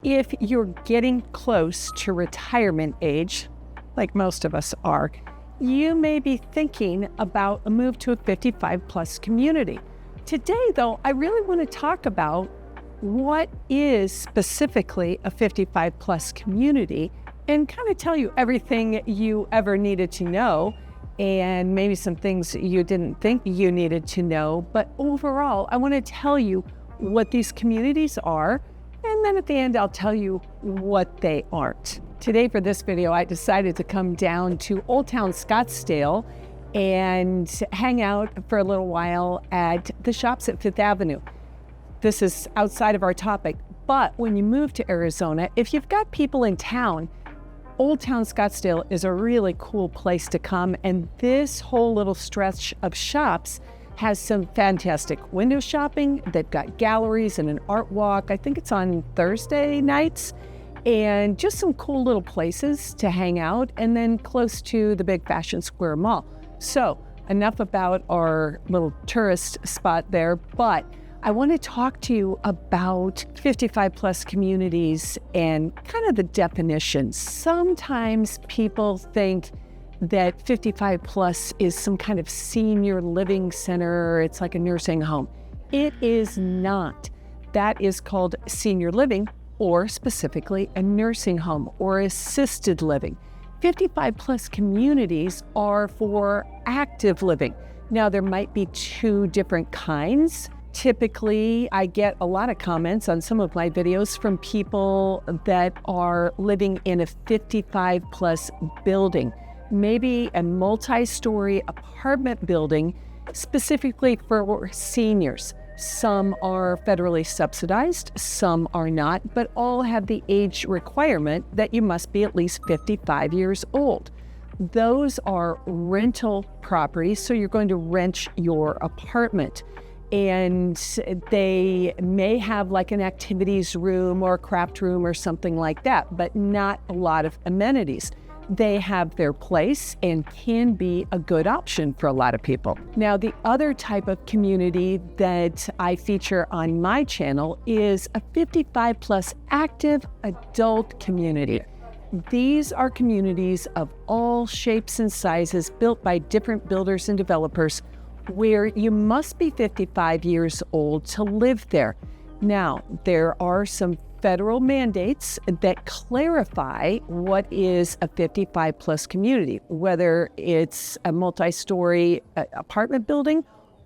If you're getting close to retirement age, like most of us are, you may be thinking about a move to a 55 plus community. Today, though, I really want to talk about what is specifically a 55 plus community and kind of tell you everything you ever needed to know and maybe some things you didn't think you needed to know. But overall, I want to tell you what these communities are. And then at the end, I'll tell you what they aren't. Today for this video, I decided to come down to Old Town Scottsdale and hang out for a little while at the shops at Fifth Avenue. This is outside of our topic, but when you move to Arizona, if you've got people in town, Old Town Scottsdale is a really cool place to come. And this whole little stretch of shops has some fantastic window shopping. They've got galleries and an art walk. I think it's on Thursday nights, and just some cool little places to hang out, and then close to the big Fashion Square Mall. So enough about our little tourist spot there, but I want to talk to you about 55 plus communities and kind of the definitions. Sometimes people think that 55 plus is some kind of senior living center. It's like a nursing home. It is not. That is called senior living, or specifically a nursing home or assisted living. 55 plus communities are for active living. Now, there might be two different kinds. Typically, I get a lot of comments on some of my videos from people that are living in a 55 plus building. Maybe a multi-story apartment building specifically for seniors. Some are federally subsidized, some are not, but all have the age requirement that you must be at least 55 years old. Those are rental properties, so you're going to rent your apartment. And they may have like an activities room or a craft room or something like that, but not a lot of amenities. They have their place and can be a good option for a lot of people. Now, the other type of community that I feature on my channel is a 55 plus active adult community. These are communities of all shapes and sizes built by different builders and developers where you must be 55 years old to live there. Now, there are some federal mandates that clarify what is a 55 plus community, whether it's a multi-story apartment building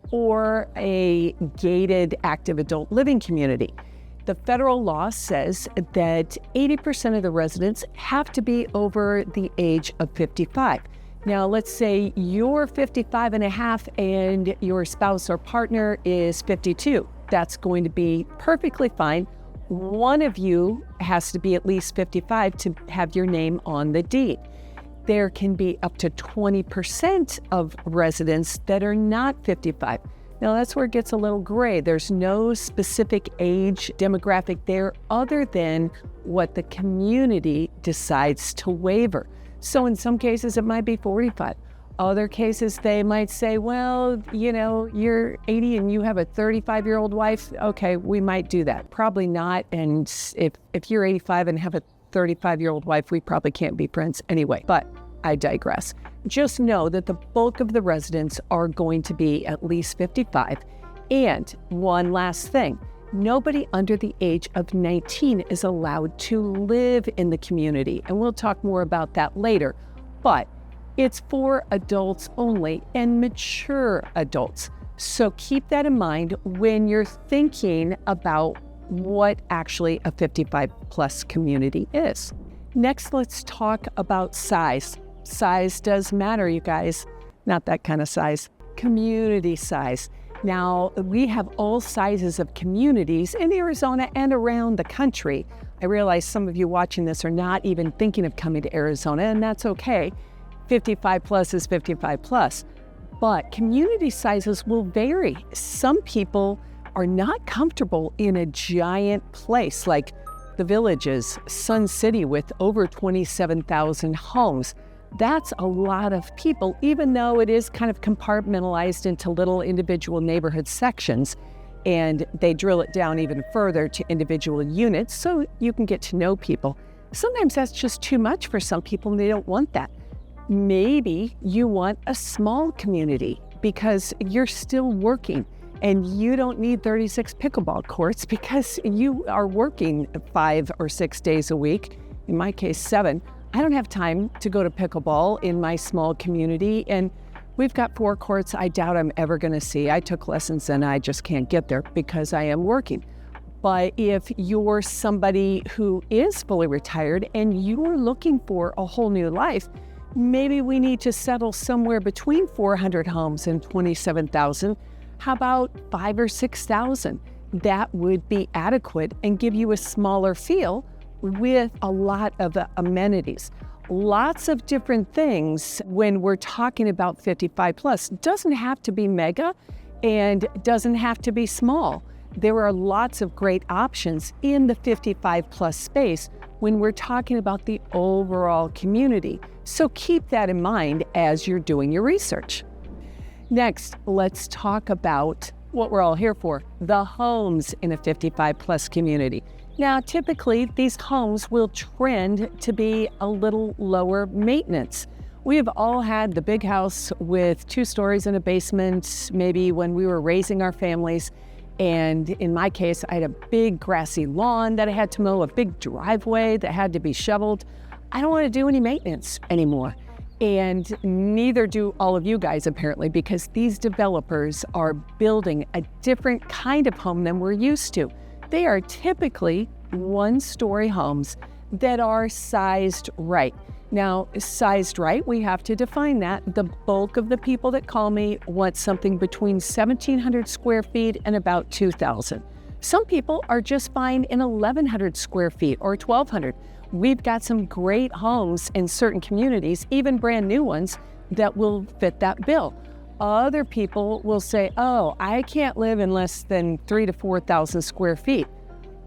or a gated active adult living community. The federal law says that 80% of the residents have to be over the age of 55. Now, let's say you're 55 and a half and your spouse or partner is 52. That's going to be perfectly fine. One of you has to be at least 55 to have your name on the deed. There can be up to 20% of residents that are not 55. Now, that's where it gets a little gray. There's no specific age demographic there other than what the community decides to waiver. So in some cases, it might be 45. Other cases, they might say, well, you know, you're 80 and you have a 35-year-old wife. Okay, we might do that. Probably not. And if you're 85 and have a 35-year-old wife, we probably can't be friends anyway. But I digress. Just know that the bulk of the residents are going to be at least 55. And one last thing. Nobody under the age of 19 is allowed to live in the community. And we'll talk more about that later. But it's for adults only and mature adults. So keep that in mind when you're thinking about what actually a 55 plus community is. Next, let's talk about size. Size does matter, you guys. Not that kind of size. Community size. Now, we have all sizes of communities in Arizona and around the country. I realize some of you watching this are not even thinking of coming to Arizona, and that's okay. 55 plus is 55 plus. But community sizes will vary. Some people are not comfortable in a giant place like the Villages, Sun City with over 27,000 homes. That's a lot of people, even though it is kind of compartmentalized into little individual neighborhood sections. and they drill it down even further to individual units so you can get to know people. Sometimes that's just too much for some people and they don't want that. Maybe you want a small community because you're still working and you don't need 36 pickleball courts because you are working 5 or 6 days a week, in my case 7. I don't have time to go to pickleball in my small community, and we've got 4 courts I doubt I'm ever going to see. I took lessons and I just can't get there because I am working. But if you're somebody who is fully retired and you're looking for a whole new life, maybe we need to settle somewhere between 400 homes and 27,000. How about 5,000 or 6,000? That would be adequate and give you a smaller feel with a lot of amenities. Lots of different things when we're talking about 55 plus. Doesn't have to be mega and doesn't have to be small. There are lots of great options in the 55 plus space when we're talking about the overall community. So keep that in mind as you're doing your research. Next, let's talk about what we're all here for, the homes in a 55 plus community. Now, typically, these homes will trend to be a little lower maintenance. We have all had the big house with 2 stories and a basement, maybe when we were raising our families. And in my case, I had a big grassy lawn that I had to mow, a big driveway that had to be shoveled. I don't want to do any maintenance anymore. And neither do all of you guys, apparently, because these developers are building a different kind of home than we're used to. They are typically 1-story homes that are sized right. Now, sized right, we have to define that. The bulk of the people that call me want something between 1,700 square feet and about 2,000. Some people are just fine in 1,100 square feet or 1,200. We've got some great homes in certain communities, even brand new ones, that will fit that bill. Other people will say, oh, I can't live in less than 3,000 to 4,000 square feet.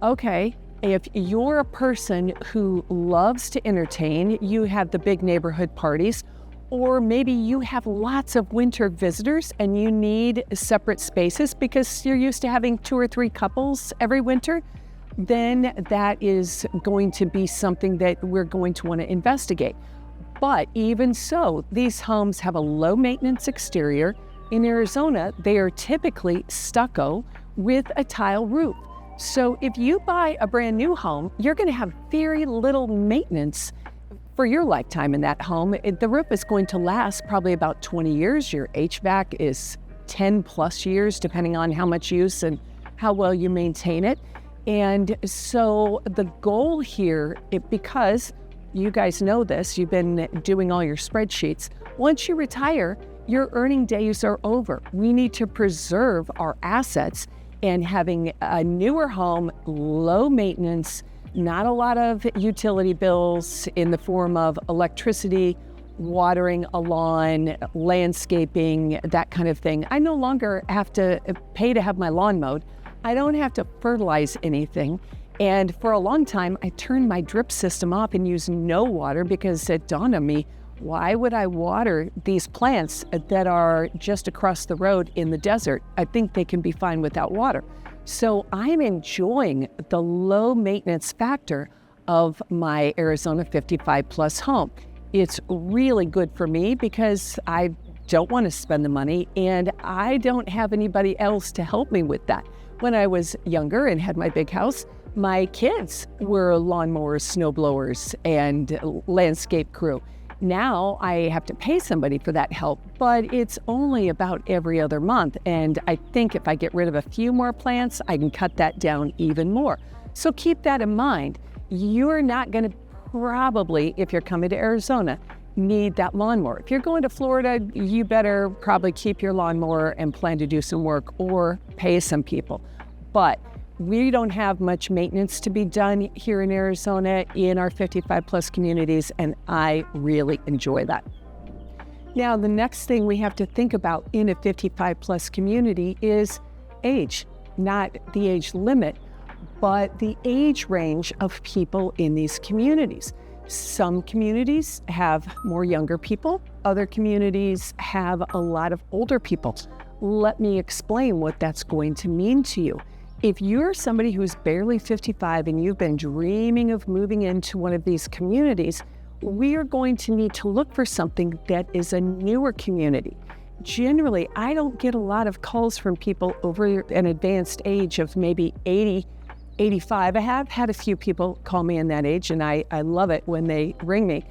Okay, if you're a person who loves to entertain, you have the big neighborhood parties, or maybe you have lots of winter visitors and you need separate spaces because you're used to having 2 or 3 couples every winter, then that is going to be something that we're going to want to investigate. But even so, these homes have a low maintenance exterior. In Arizona, they are typically stucco with a tile roof. So if you buy a brand new home, you're going to have very little maintenance for your lifetime in that home. The roof is going to last probably about 20 years. Your HVAC is 10 plus years, depending on how much use and how well you maintain it. And so the goal here, because you guys know this, you've been doing all your spreadsheets, once you retire, your earning days are over. We need to preserve our assets, and having a newer home, low maintenance, not a lot of utility bills in the form of electricity, watering a lawn, landscaping, that kind of thing. I no longer have to pay to have my lawn mowed. I don't have to fertilize anything. And for a long time, I turned my drip system off and used no water because it dawned on me, why would I water these plants that are just across the road in the desert? I think they can be fine without water. So I'm enjoying the low maintenance factor of my Arizona 55 plus home. It's really good for me because I don't want to spend the money and I don't have anybody else to help me with that. When I was younger and had my big house, my kids were lawnmowers, snow blowers, and landscape crew. Now I have to pay somebody for that help, but it's only about every other month. And I think if I get rid of a few more plants, I can cut that down even more. So keep that in mind. You're not going to probably, if you're coming to Arizona, need that lawnmower. If you're going to Florida, you better probably keep your lawnmower and plan to do some work or pay some people. But we don't have much maintenance to be done here in Arizona in our 55 plus communities, and I really enjoy that. Now, the next thing we have to think about in a 55 plus community is age, not the age limit, but the age range of people in these communities. Some communities have more younger people. Other communities have a lot of older people. Let me explain what that's going to mean to you. If you're somebody who's barely 55 and you've been dreaming of moving into one of these communities, we are going to need to look for something that is a newer community. Generally, I don't get a lot of calls from people over an advanced age of maybe 80, 85. I have had a few people call me in that age, and I love it when they ring me.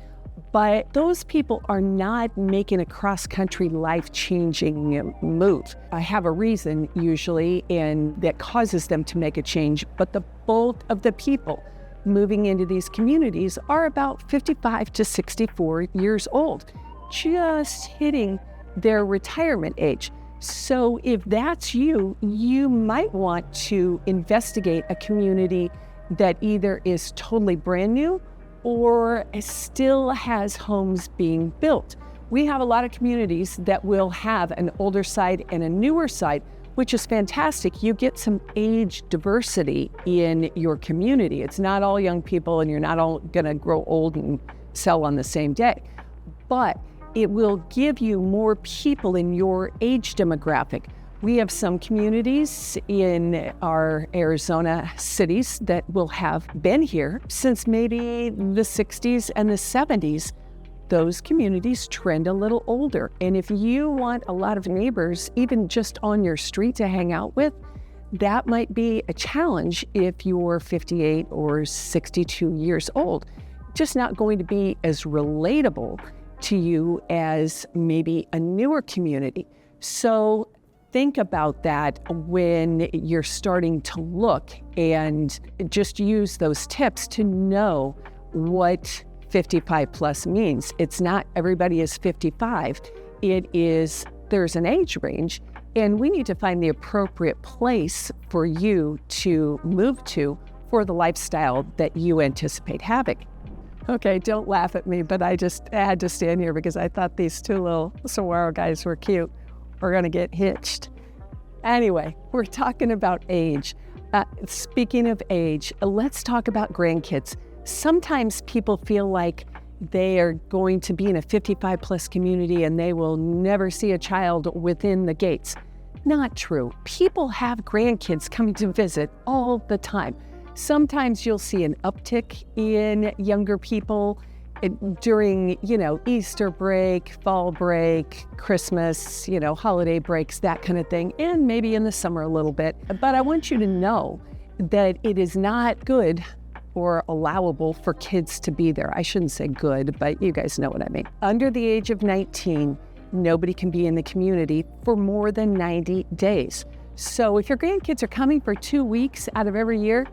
But those people are not making a cross-country life-changing move. I have a reason usually, and that causes them to make a change. But the bulk of the people moving into these communities are about 55 to 64 years old, just hitting their retirement age. So if that's you, you might want to investigate a community that either is totally brand new or still has homes being built. We have a lot of communities that will have an older side and a newer side, which is fantastic. You get some age diversity in your community. It's not all young people, and you're not all gonna grow old and sell on the same day. But it will give you more people in your age demographic. We have some communities in our Arizona cities that will have been here since maybe the 60s and the 70s. Those communities trend a little older. And if you want a lot of neighbors, even just on your street to hang out with, that might be a challenge if you're 58 or 62 years old. Just not going to be as relatable to you as maybe a newer community. So think about that when you're starting to look, and just use those tips to know what 55 plus means. It's not everybody is 55. It is, there's an age range, and we need to find the appropriate place for you to move to for the lifestyle that you anticipate having. Okay, don't laugh at me, but I had to stand here because I thought these two little saguaro guys were cute. We're gonna get hitched. Anyway, we're talking about age. Speaking of age, let's talk about grandkids. Sometimes people feel like they are going to be in a 55 plus community and they will never see a child within the gates. Not true. People have grandkids coming to visit all the time. Sometimes you'll see an uptick in younger people during, Easter break, fall break, Christmas, holiday breaks, that kind of thing, and maybe in the summer a little bit. But I want you to know that it is not good or allowable for kids to be there. I shouldn't say good, but you guys know what I mean. Under the age of 19, nobody can be in the community for more than 90 days. So if your grandkids are coming for 2 weeks out of every year,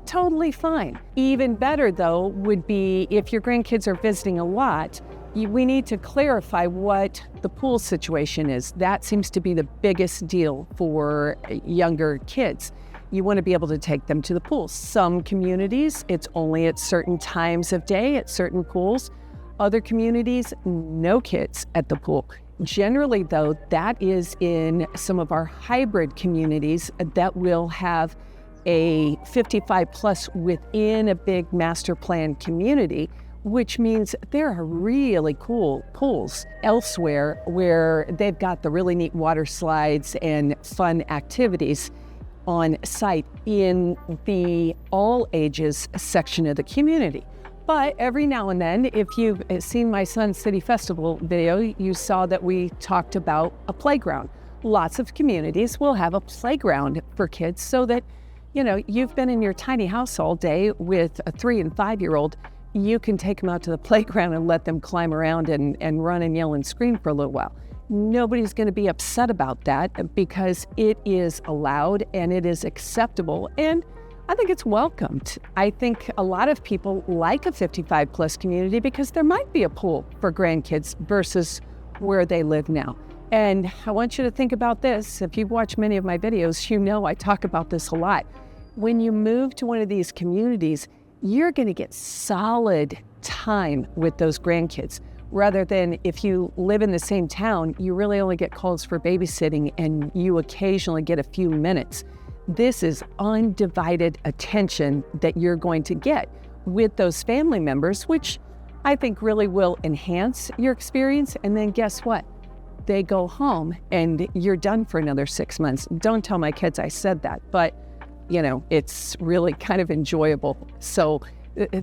totally fine. Even better, though, would be if your grandkids are visiting a lot, we need to clarify what the pool situation is. That seems to be the biggest deal for younger kids. You want to be able to take them to the pool. Some communities, it's only at certain times of day at certain pools. Other communities, no kids at the pool. Generally, though, that is in some of our hybrid communities that will have a 55 plus within a big master plan community, which means there are really cool pools elsewhere where they've got the really neat water slides and fun activities on site in the all ages section of the community. But every now and then, if you've seen my son's City Festival video, you saw that we talked about a playground. Lots of communities will have a playground for kids so that you've been in your tiny house all day with a 3 and 5 year old. You can take them out to the playground and let them climb around and run and yell and scream for a little while. Nobody's going to be upset about that because it is allowed and it is acceptable, and I think it's welcomed. I think a lot of people like a 55 plus community because there might be a pool for grandkids versus where they live now. And I want you to think about this. If you've watched many of my videos, I talk about this a lot. When you move to one of these communities, you're going to get solid time with those grandkids, rather than if you live in the same town, you really only get calls for babysitting and you occasionally get a few minutes. This is undivided attention that you're going to get with those family members, which I think really will enhance your experience. And then guess what? they go home and you're done for another 6 months. Don't tell my kids I said that, but it's really kind of enjoyable. So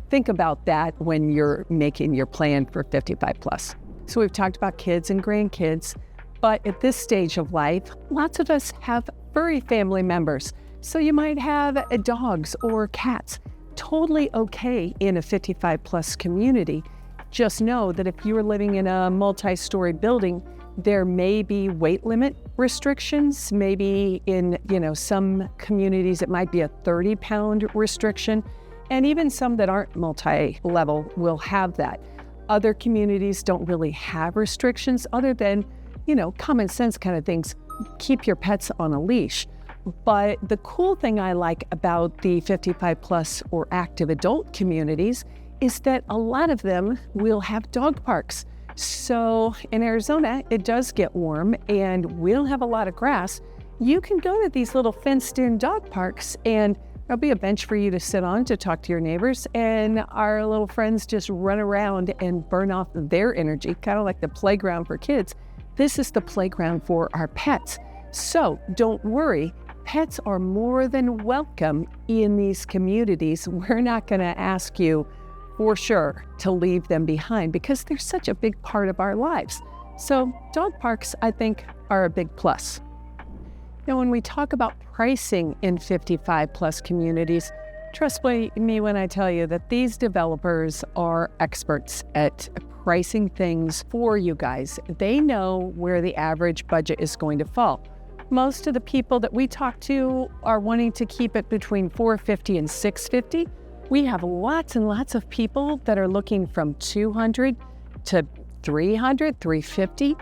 think about that when you're making your plan for 55 plus. So we've talked about kids and grandkids, but at this stage of life, lots of us have furry family members. So you might have dogs or cats. Totally okay in a 55 plus community. Just know that if you are living in a multi-story building, there may be weight limit restrictions. Maybe in some communities it might be a 30-pound restriction, and even some that aren't multi-level will have that. Other communities don't really have restrictions other than common sense kind of things. Keep your pets on a leash. But the cool thing I like about the 55 plus or active adult communities is that a lot of them will have dog parks. So in Arizona, it does get warm and we'll have a lot of grass. You can go to these little fenced-in dog parks and there'll be a bench for you to sit on to talk to your neighbors, and our little friends just run around and burn off their energy, kind of like the playground for kids. This is the playground for our pets. So don't worry, pets are more than welcome in these communities. We're not going to ask you for sure to leave them behind because they're such a big part of our lives. So dog parks, I think, are a big plus. Now, when we talk about pricing in 55 plus communities, trust me when I tell you that these developers are experts at pricing things for you guys. They know where the average budget is going to fall. Most of the people that we talk to are wanting to keep it between $450 and $650. We have lots and lots of people that are looking from $200 to $300, $350.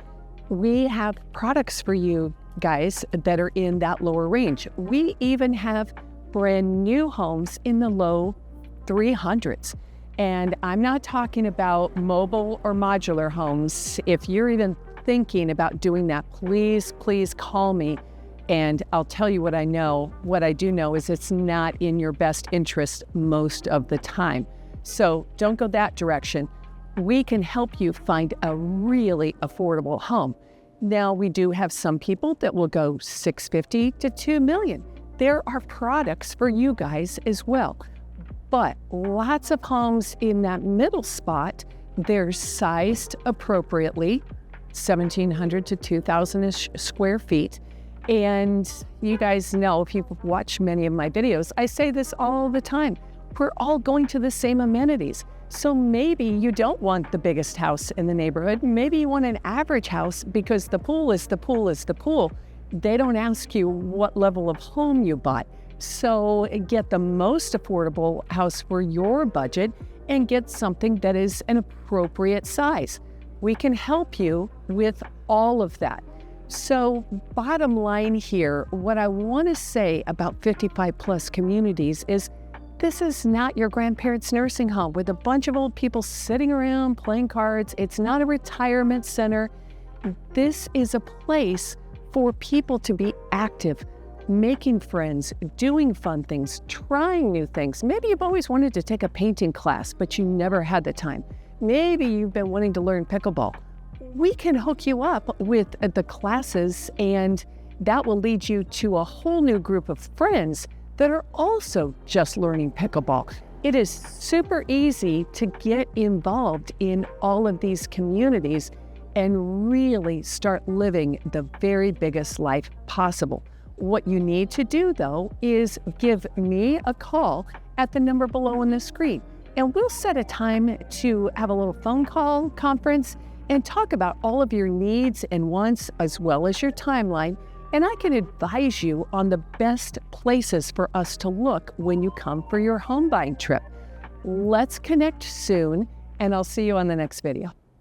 We have products for you guys that are in that lower range. We even have brand new homes in the low 300s. And I'm not talking about mobile or modular homes. If you're even thinking about doing that, please call me and I'll tell you what I know. What I do know is it's not in your best interest most of the time. So don't go that direction. We can help you find a really affordable home. Now, we do have some people that will go $650 to $2 million. There are products for you guys as well. But lots of homes in that middle spot, they're sized appropriately, 1,700 to 2,000-ish square feet. And you guys know, if you've watched many of my videos, I say this all the time. We're all going to the same amenities. So maybe you don't want the biggest house in the neighborhood. Maybe you want an average house because the pool is the pool is the pool. They don't ask you what level of home you bought. So get the most affordable house for your budget and get something that is an appropriate size. We can help you with all of that. So bottom line here, what I want to say about 55 plus communities is this is not your grandparents' nursing home with a bunch of old people sitting around playing cards. It's not a retirement center. This is a place for people to be active, making friends, doing fun things, trying new things. Maybe you've always wanted to take a painting class, but you never had the time. Maybe you've been wanting to learn pickleball. We can hook you up with the classes, and that will lead you to a whole new group of friends that are also just learning pickleball. It is super easy to get involved in all of these communities and really start living the very biggest life possible. What you need to do, though, is give me a call at the number below on the screen, and we'll set a time to have a little phone call conference and talk about all of your needs and wants as well as your timeline. And I can advise you on the best places for us to look when you come for your home buying trip. Let's connect soon, and I'll see you on the next video.